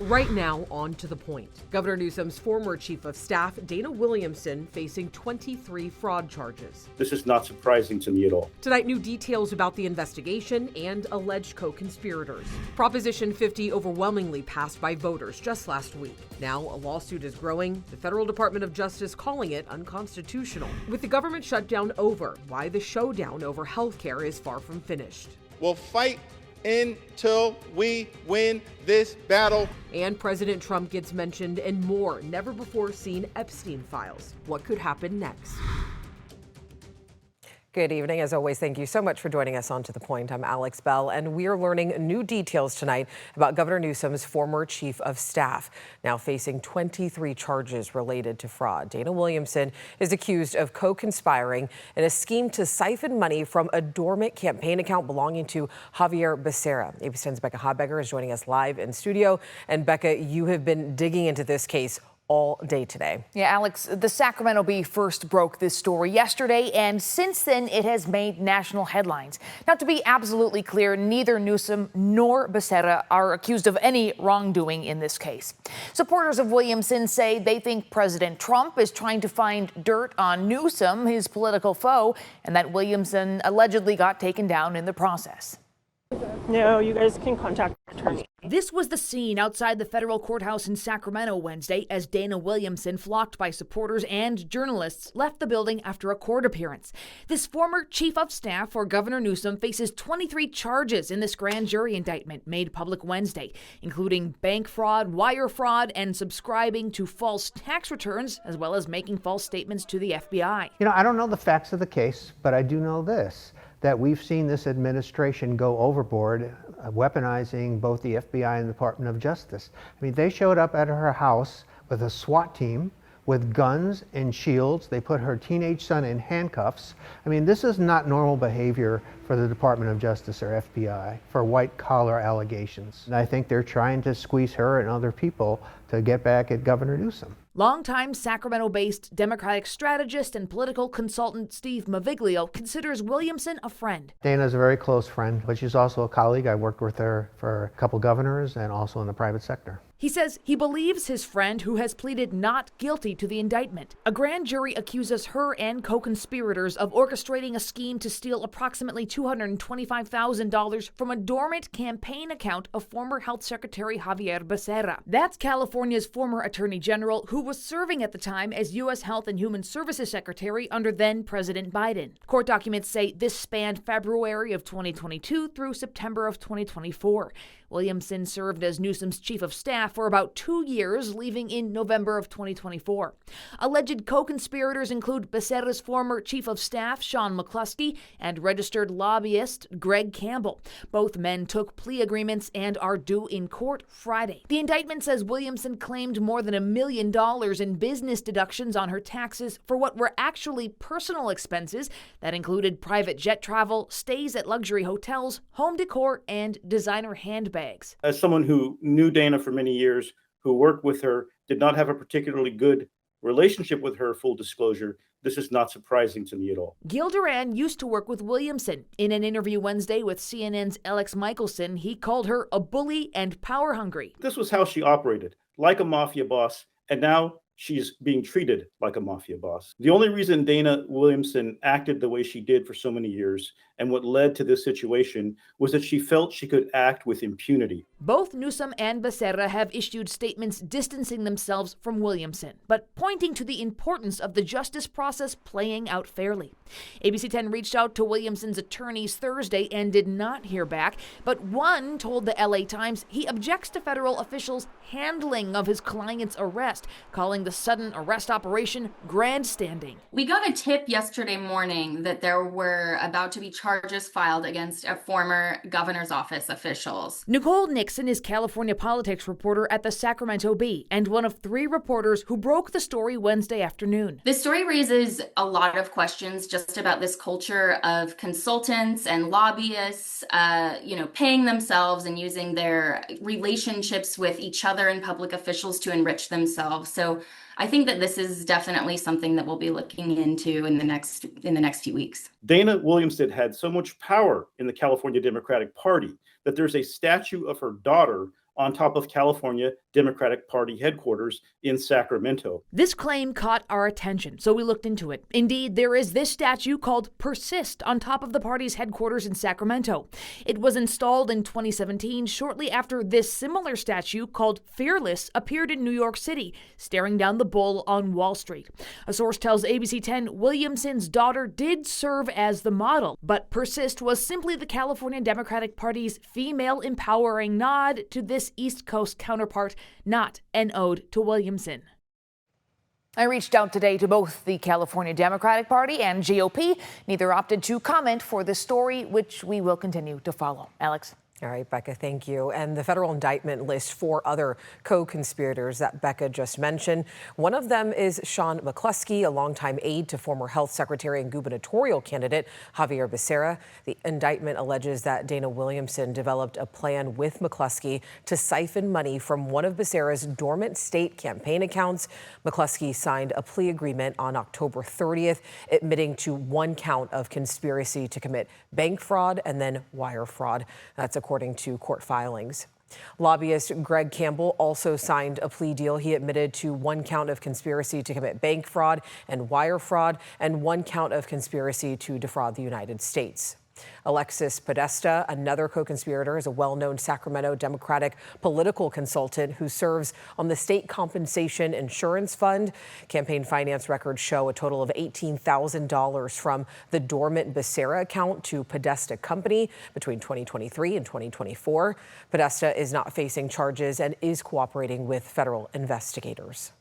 Right now, on to the point. Governor Newsom's former chief of staff, Dana Williamson, facing 23 fraud charges. This is not surprising to me at all. Tonight, new details about the investigation and alleged co-conspirators. Proposition 50 overwhelmingly passed by voters just last week. Now, a lawsuit is growing, the Federal Department of Justice calling it unconstitutional. With the government shutdown over, why the showdown over health care is far from finished. We'll fight until we win this battle. And President Trump gets mentioned in more never-before-seen Epstein files. What could happen next? Good evening. As always, thank you so much for joining us on To The Point. I'm Alex Bell, and we are learning new details tonight about Governor Newsom's former chief of staff, now facing 23 charges related to fraud. Dana Williamson is accused of co-conspiring in a scheme to siphon money from a dormant campaign account belonging to Javier Becerra. ABC 10's Becca Habegger is joining us live in studio. And Becca, you have been digging into this case all day today. Yeah, Alex, the Sacramento Bee first broke this story yesterday, and since then it has made national headlines. Now, to be absolutely clear, neither Newsom nor Becerra are accused of any wrongdoing in this case. Supporters of Williamson say they think President Trump is trying to find dirt on Newsom, his political foe, and that Williamson allegedly got taken down in the process. No, you guys can contact the attorney. This was the scene outside the federal courthouse in Sacramento Wednesday as Dana Williamson, flocked by supporters and journalists, left the building after a court appearance. This former chief of staff for Governor Newsom faces 23 charges in this grand jury indictment made public Wednesday, including bank fraud, wire fraud, and subscribing to false tax returns, as well as making false statements to the FBI. You know, I don't know the facts of the case, but I do know this, that we've seen this administration go overboard, weaponizing both the FBI and the Department of Justice. I mean, they showed up at her house with a SWAT team, with guns and shields. They put her teenage son in handcuffs. I mean, this is not normal behavior for the Department of Justice or FBI for white-collar allegations. And I think they're trying to squeeze her and other people to get back at Governor Newsom. Longtime Sacramento-based Democratic strategist and political consultant Steve Maviglio considers Williamson a friend. Dana's a very close friend, but she's also a colleague. I worked with her for a couple governors and also in the private sector. He says he believes his friend, who has pleaded not guilty to the indictment. A grand jury accuses her and co-conspirators of orchestrating a scheme to steal approximately $225,000 from a dormant campaign account of former Health Secretary Javier Becerra. That's California's former Attorney General, who was serving at the time as U.S. Health and Human Services Secretary under then-President Biden. Court documents say this spanned February of 2022 through September of 2024. Williamson served as Newsom's chief of staff for about 2 years, leaving in November of 2024. Alleged co-conspirators include Becerra's former chief of staff, Sean McCluskey, and registered lobbyist Greg Campbell. Both men took plea agreements and are due in court Friday. The indictment says Williamson claimed more than $1 million in business deductions on her taxes for what were actually personal expenses that included private jet travel, stays at luxury hotels, home decor, and designer handbags. As someone who knew Dana for many years, who worked with her, did not have a particularly good relationship with her, full disclosure, this is not surprising to me at all. Gil Duran used to work with Williamson. In an interview Wednesday with CNN's Alex Michelson, he called her a bully and power-hungry. This was how she operated, like a mafia boss, and now she's being treated like a mafia boss. The only reason Dana Williamson acted the way she did for so many years, and what led to this situation, was that she felt she could act with impunity. Both Newsom and Becerra have issued statements distancing themselves from Williamson, but pointing to the importance of the justice process playing out fairly. ABC 10 reached out to Williamson's attorneys Thursday and did not hear back, but one told the LA Times he objects to federal officials' handling of his client's arrest, calling the sudden arrest operation grandstanding. We got a tip yesterday morning that there were about to be charges filed against a former governor's office officials. Nicole Nixon is California politics reporter at the Sacramento Bee and one of 3 reporters who broke the story Wednesday afternoon. This story raises a lot of questions just about this culture of consultants and lobbyists, paying themselves and using their relationships with each other and public officials to enrich themselves. So I think that this is definitely something that we'll be looking into in the next few weeks. Dana Williamson had so much power in the California Democratic Party that there's a statue of her daughter on top of California Democratic Party headquarters in Sacramento. This claim caught our attention, so we looked into it. Indeed, there is this statue called Persist on top of the party's headquarters in Sacramento. It was installed in 2017, shortly after this similar statue called Fearless appeared in New York City, staring down the bull on Wall Street. A source tells ABC 10 Williamson's daughter did serve as the model, but Persist was simply the California Democratic Party's female empowering nod to this East Coast counterpart, not an ode to Williamson. I reached out today to both the California Democratic Party and GOP. Neither opted to comment for this story, which we will continue to follow. Alex. All right, Becca, thank you. And the federal indictment lists 4 other co-conspirators that Becca just mentioned. One of them is Sean McCluskey, a longtime aide to former health secretary and gubernatorial candidate Xavier Becerra. The indictment alleges that Dana Williamson developed a plan with McCluskey to siphon money from one of Becerra's dormant state campaign accounts. McCluskey signed a plea agreement on October 30th, admitting to 1 count of conspiracy to commit bank fraud and then wire fraud. That's according to court filings. Lobbyist Greg Campbell also signed a plea deal. He admitted to 1 count of conspiracy to commit bank fraud and wire fraud and 1 count of conspiracy to defraud the United States. Alexis Podesta, another co-conspirator, is a well-known Sacramento Democratic political consultant who serves on the State Compensation Insurance Fund. Campaign finance records show a total of $18,000 from the dormant Becerra account to Podesta Company between 2023 and 2024. Podesta is not facing charges and is cooperating with federal investigators.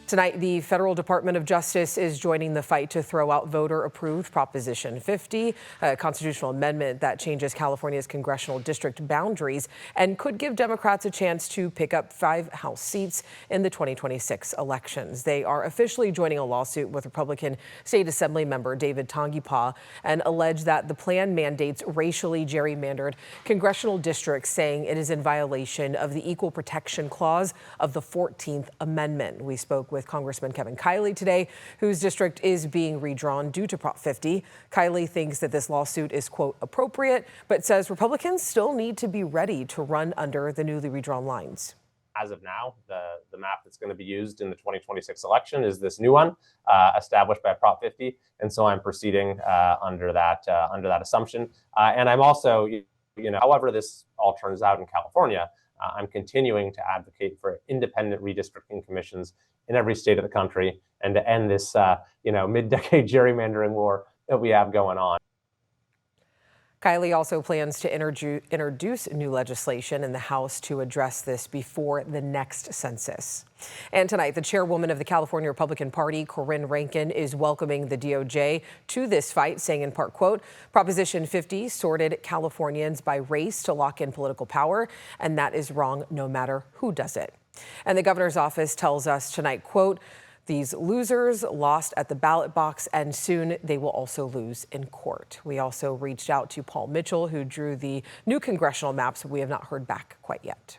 Tonight, the Federal Department of Justice is joining the fight to throw out voter-approved Proposition 50, a constitutional amendment that changes California's congressional district boundaries and could give Democrats a chance to pick up 5 House seats in the 2026 elections. They are officially joining a lawsuit with Republican State Assembly member David Tongipa and allege that the plan mandates racially gerrymandered congressional districts, saying it is in violation of the Equal Protection Clause of the 14th Amendment. We spoke with Congressman Kevin Kiley today, whose district is being redrawn due to Prop 50. Kiley thinks that this lawsuit is, quote, appropriate, but says Republicans still need to be ready to run under the newly redrawn lines. As of now, the map that's going to be used in the 2026 election is this new one established by Prop 50. And so I'm proceeding under that assumption. And I'm also, however this all turns out in California, I'm continuing to advocate for independent redistricting commissions in every state of the country and to end this, mid-decade gerrymandering war that we have going on. Kiley also plans to introduce new legislation in the House to address this before the next census. And tonight, the chairwoman of the California Republican Party, Corinne Rankin, is welcoming the DOJ to this fight, saying in part, quote, Proposition 50 sorted Californians by race to lock in political power, and that is wrong no matter who does it. And the governor's office tells us tonight, quote, these losers lost at the ballot box, and soon they will also lose in court. We also reached out to Paul Mitchell, who drew the new congressional maps. We have not heard back quite yet.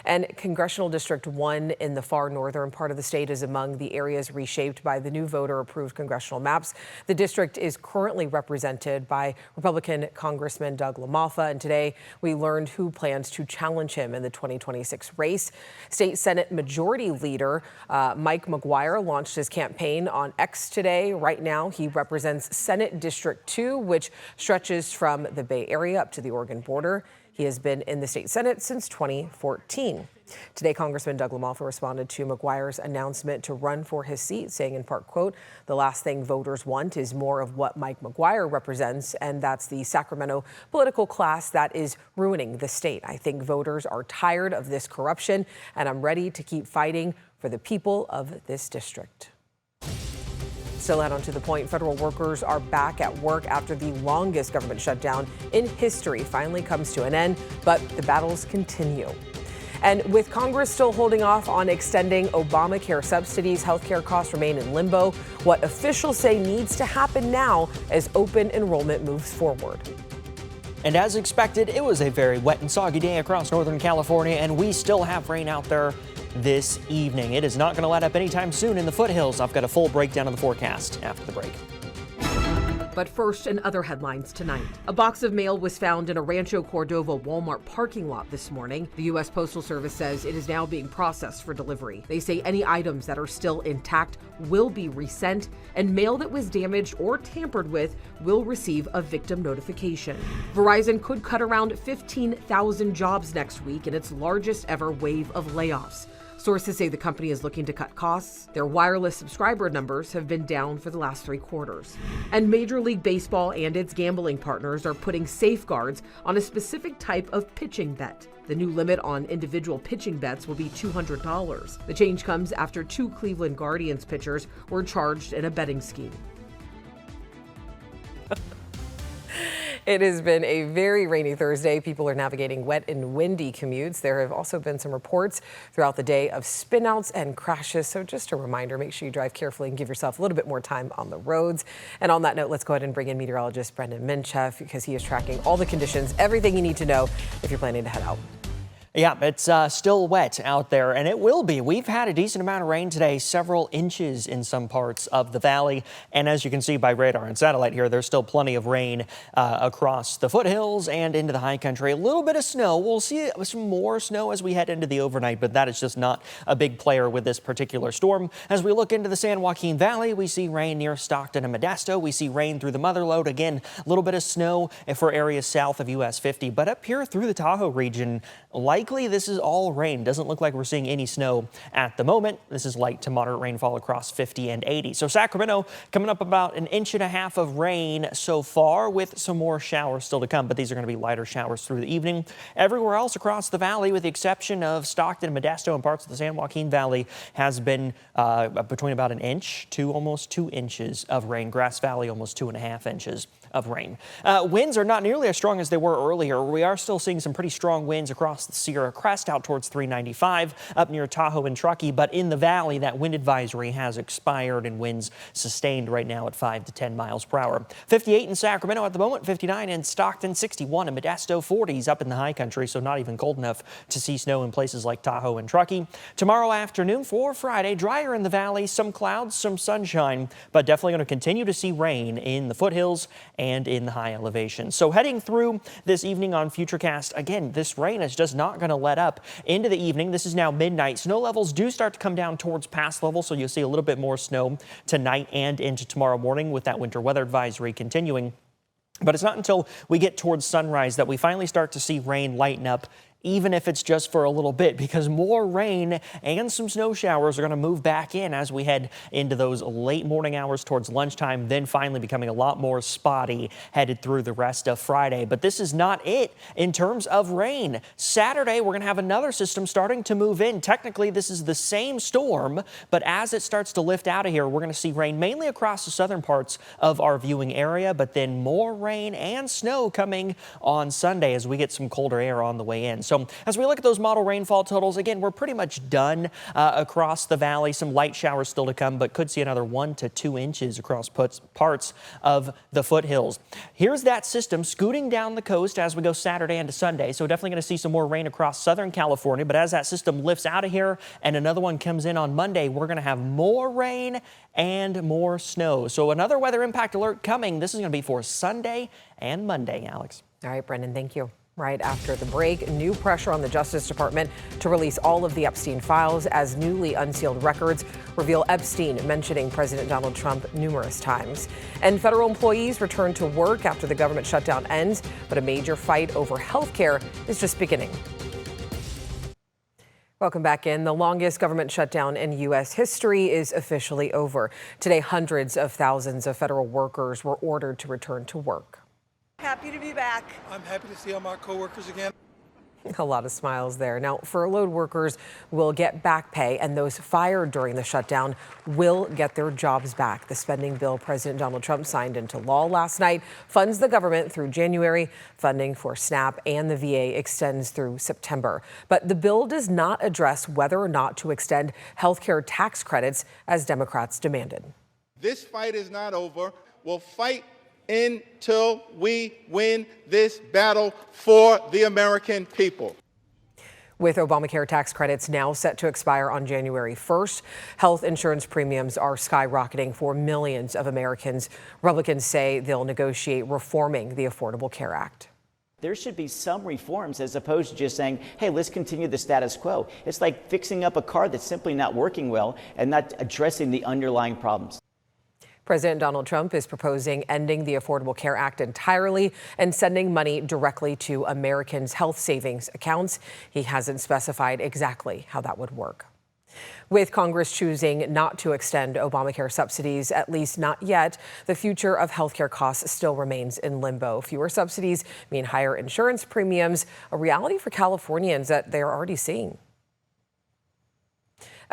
And Congressional District 1 in the far northern part of the state is among the areas reshaped by the new voter-approved congressional maps. The district is currently represented by Republican Congressman Doug LaMalfa, and today we learned who plans to challenge him in the 2026 race. State Senate Majority Leader Mike McGuire launched his campaign on X today. Right now, he represents Senate District 2, which stretches from the Bay Area up to the Oregon border. He has been in the state Senate since 2014. Today, Congressman Doug LaMalfa responded to McGuire's announcement to run for his seat, saying in part, quote, the last thing voters want is more of what Mike McGuire represents, and that's the Sacramento political class that is ruining the state. I think voters are tired of this corruption, and I'm ready to keep fighting for the people of this district. Still out onto the point, federal workers are back at work after the longest government shutdown in history finally comes to an end, but the battles continue. And with Congress still holding off on extending Obamacare subsidies, healthcare costs remain in limbo. What officials say needs to happen now as open enrollment moves forward. And as expected, it was a very wet and soggy day across Northern California, and we still have rain out there this evening. It is not going to let up anytime soon in the foothills. I've got a full breakdown of the forecast after the break. But first, in other headlines tonight. A box of mail was found in a Rancho Cordova Walmart parking lot this morning. The U.S. Postal Service says it is now being processed for delivery. They say any items that are still intact will be resent, and mail that was damaged or tampered with will receive a victim notification. Verizon could cut around 15,000 jobs next week in its largest ever wave of layoffs. Sources say the company is looking to cut costs. Their wireless subscriber numbers have been down for the last 3 quarters. And Major League Baseball and its gambling partners are putting safeguards on a specific type of pitching bet. The new limit on individual pitching bets will be $200. The change comes after 2 Cleveland Guardians pitchers were charged in a betting scheme. It has been a very rainy Thursday. People are navigating wet and windy commutes. There have also been some reports throughout the day of spinouts and crashes. So just a reminder, make sure you drive carefully and give yourself a little bit more time on the roads. And on that note, let's go ahead and bring in meteorologist Brendan Minchef because he is tracking all the conditions, everything you need to know if you're planning to head out. Yeah, it's still wet out there, and it will be. We've had a decent amount of rain today, several inches in some parts of the valley. And as you can see by radar and satellite here, there's still plenty of rain across the foothills and into the high country. A little bit of snow. We'll see some more snow as we head into the overnight, but that is just not a big player with this particular storm. As we look into the San Joaquin Valley, we see rain near Stockton and Modesto. We see rain through the Motherlode. Again, a little bit of snow for areas south of US 50, but up here through the Tahoe region, likely this is all rain. Doesn't look like we're seeing any snow at the moment. This is light to moderate rainfall across 50 and 80. So Sacramento coming up about 1.5 inches of rain so far with some more showers still to come, but these are going to be lighter showers through the evening. Everywhere else across the valley, with the exception of Stockton, Modesto, and parts of the San Joaquin Valley, has been between about 1 inch to almost 2 inches of rain. Grass Valley, almost 2.5 inches of rain. Winds are not nearly as strong as they were earlier. We are still seeing some pretty strong winds across the Sierra Crest out towards 395 up near Tahoe and Truckee, but in the valley that wind advisory has expired and winds sustained right now at 5 to 10 miles per hour. 58 in Sacramento at the moment, 59 in Stockton, 61 in Modesto, 40s up in the high country, so not even cold enough to see snow in places like Tahoe and Truckee. Tomorrow afternoon for Friday, drier in the valley, some clouds, some sunshine, but definitely going to continue to see rain in the foothills and in the high elevations. So heading through this evening on Futurecast, again, this rain is just not going to let up into the evening. This is now midnight. Snow levels do start to come down towards pass level, so you'll see a little bit more snow tonight and into tomorrow morning with that winter weather advisory continuing. But it's not until we get towards sunrise that we finally start to see rain lighten up, even if it's just for a little bit, because more rain and some snow showers are going to move back in as we head into those late morning hours towards lunchtime, then finally becoming a lot more spotty headed through the rest of Friday. But this is not it in terms of rain. Saturday, we're going to have another system starting to move in. Technically, this is the same storm, but as it starts to lift out of here, we're going to see rain mainly across the southern parts of our viewing area, but then more rain and snow coming on Sunday as we get some colder air on the way in. So as we look at those model rainfall totals, again, we're pretty much done across the valley. Some light showers still to come, but could see another 1 to 2 inches across parts of the foothills. Here's that system scooting down the coast as we go Saturday into Sunday. So definitely going to see some more rain across Southern California. But as that system lifts out of here and another one comes in on Monday, we're going to have more rain and more snow. So another weather impact alert coming. This is going to be for Sunday and Monday, Alex. All right, Brendan, thank you. Right after the break, new pressure on the Justice Department to release all of the Epstein files as newly unsealed records reveal Epstein mentioning President Donald Trump numerous times. And federal employees return to work after the government shutdown ends, but a major fight over health care is just beginning. Welcome back in. The longest government shutdown in U.S. history is officially over. Today, hundreds of thousands of federal workers were ordered to return to work. Happy to be back. I'm happy to see all my coworkers again. A lot of smiles there. Now, furloughed workers will get back pay, and those fired during the shutdown will get their jobs back. The spending bill President Donald Trump signed into law last night funds the government through January. Funding for SNAP and the VA extends through September. But the bill does not address whether or not to extend health care tax credits, as Democrats demanded. This fight is not over. We'll fight until we win this battle for the American people. With Obamacare tax credits now set to expire on January 1st, health insurance premiums are skyrocketing for millions of Americans. Republicans say they'll negotiate reforming the Affordable Care Act. There should be some reforms as opposed to just saying, hey, let's continue the status quo. It's like fixing up a car that's simply not working well and not addressing the underlying problems. President Donald Trump is proposing ending the Affordable Care Act entirely and sending money directly to Americans' health savings accounts. He hasn't specified exactly how that would work. With Congress choosing not to extend Obamacare subsidies, at least not yet, the future of healthcare costs still remains in limbo. Fewer subsidies mean higher insurance premiums, a reality for Californians that they are already seeing.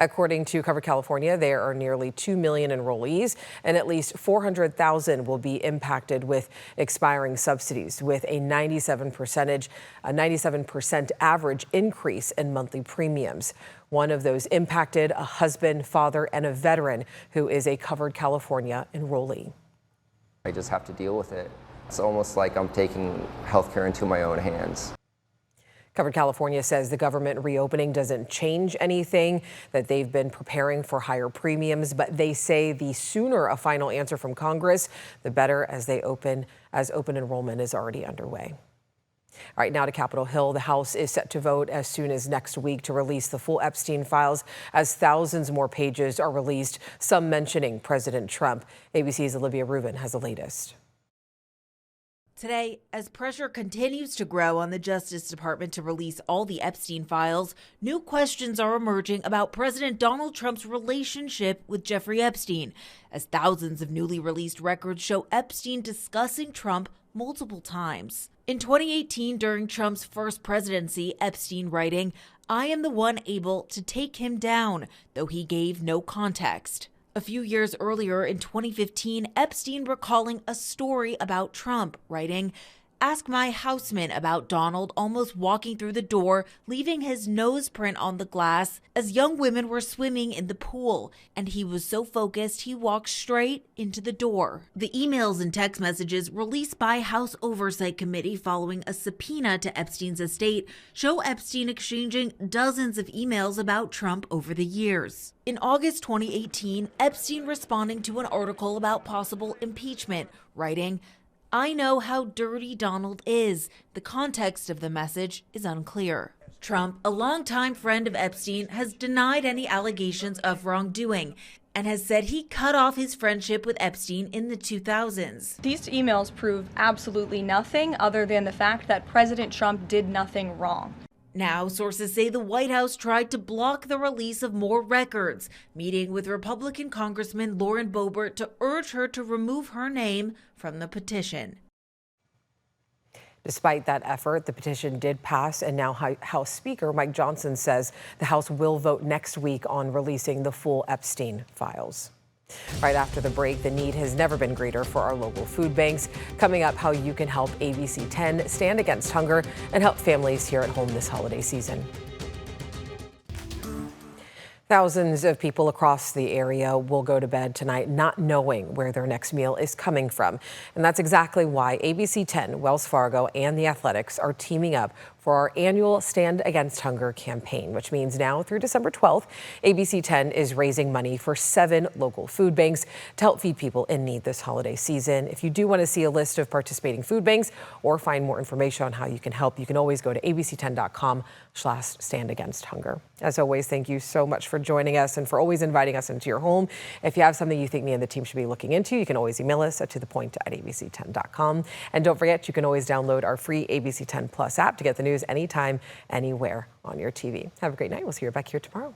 According to Covered California, there are nearly 2 million enrollees, and at least 400,000 will be impacted with expiring subsidies, with a 97% average increase in monthly premiums. One of those impacted, a husband, father, and a veteran who is a Covered California enrollee. I just have to deal with it. It's almost like I'm taking healthcare into my own hands. Covered California says the government reopening doesn't change anything, that they've been preparing for higher premiums, but they say the sooner a final answer from Congress, the better, as open enrollment is already underway. All right, now to Capitol Hill. The House is set to vote as soon as next week to release the full Epstein files as thousands more pages are released, some mentioning President Trump. ABC's Olivia Rubin has the latest. Today, as pressure continues to grow on the Justice Department to release all the Epstein files, new questions are emerging about President Donald Trump's relationship with Jeffrey Epstein, as thousands of newly released records show Epstein discussing Trump multiple times. In 2018, during Trump's first presidency, Epstein writing, "I am the one able to take him down," though he gave no context. A few years earlier, in 2015, Epstein recalling a story about Trump, writing, "Ask my houseman about Donald almost walking through the door, leaving his nose print on the glass as young women were swimming in the pool, and he was so focused he walked straight into the door." The emails and text messages released by House Oversight Committee following a subpoena to Epstein's estate show Epstein exchanging dozens of emails about Trump over the years. In August 2018, Epstein responding to an article about possible impeachment, writing, "I know how dirty Donald is." The context of the message is unclear. Trump, a longtime friend of Epstein, has denied any allegations of wrongdoing and has said he cut off his friendship with Epstein in the 2000s. These emails prove absolutely nothing other than the fact that President Trump did nothing wrong. Now, sources say the White House tried to block the release of more records, meeting with Republican Congressman Lauren Boebert to urge her to remove her name from the petition. Despite that effort, the petition did pass, and now House Speaker Mike Johnson says the House will vote next week on releasing the full Epstein files. Right after the break, the need has never been greater for our local food banks. Coming up, how you can help ABC 10 stand against hunger and help families here at home this holiday season. Thousands of people across the area will go to bed tonight not knowing where their next meal is coming from. And that's exactly why ABC 10, Wells Fargo, and The Athletics are teaming up for our annual Stand Against Hunger campaign, which means now through December 12th, ABC 10 is raising money for 7 local food banks to help feed people in need this holiday season. If you do want to see a list of participating food banks or find more information on how you can help, you can always go to abc10.com/standagainsthunger. As always, thank you so much for joining us and for always inviting us into your home. If you have something you think me and the team should be looking into, you can always email us at tothepoint@abc10.com. And don't forget, you can always download our free ABC 10 Plus app to get the news anytime, anywhere on your TV. Have a great night. We'll see you back here tomorrow.